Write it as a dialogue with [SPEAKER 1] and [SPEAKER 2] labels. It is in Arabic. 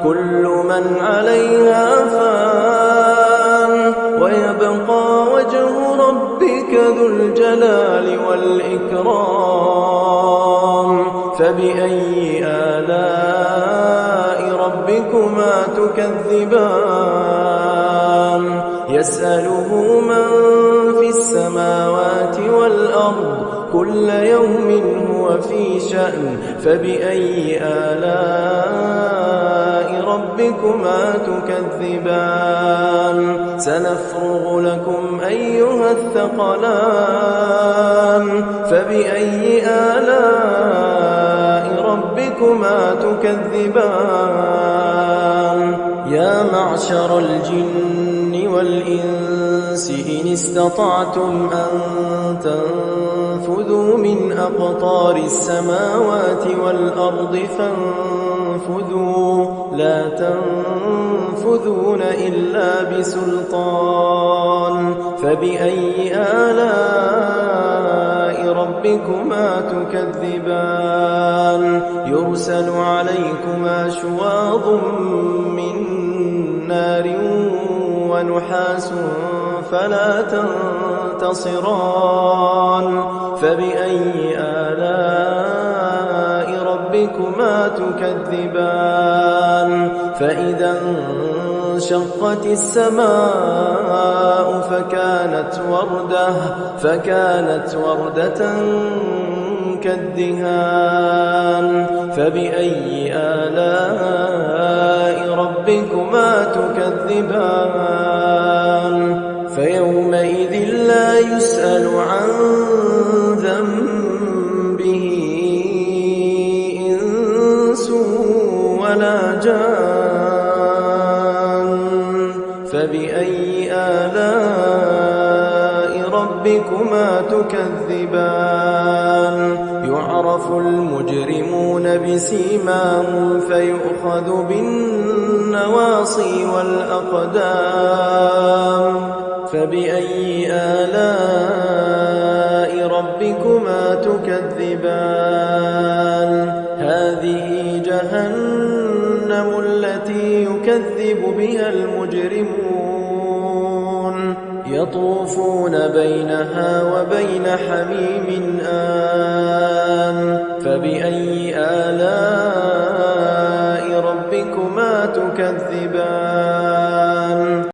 [SPEAKER 1] كل من عليها فان ويبقى وجه ربك ذو الجلال والإكرام فبأي آلاء ربكما تكذبان يسأله من في السماوات والأرض كل يوم هو في شأن فبأي آلاء ربكما تكذبان سنفرغ لكم أيها الثقلان فبأي آلاء ربكما تكذبان يا معشر الجن والإنس إن استطعتم أن تنفذوا من أقطار السماوات والأرض فانفذوا لا تنفذون إلا بسلطان فبأي آلاء ربكما تكذبان يرسل عليكما شواظ من نار ونحاس فلا تنتصران فبأي آلاء ربكما تكذبان فإذا انشقت السماء فكانت وردة كالدهان فبأي آلاء ربكما تكذبان فيومئذ لا يسأل عن ذنبه إنس ولا جان فبأي آلاء ربكما تكذبان يعرف المجرمون بسيماهم فيؤخذ بالنواصي والأقدام فبأي آلاء ربكما تكذبان هذه جهنم التي يكذب بها المجرمون يطوفون بينها وبين حميم آن فبأي آلاء ربكما تكذبان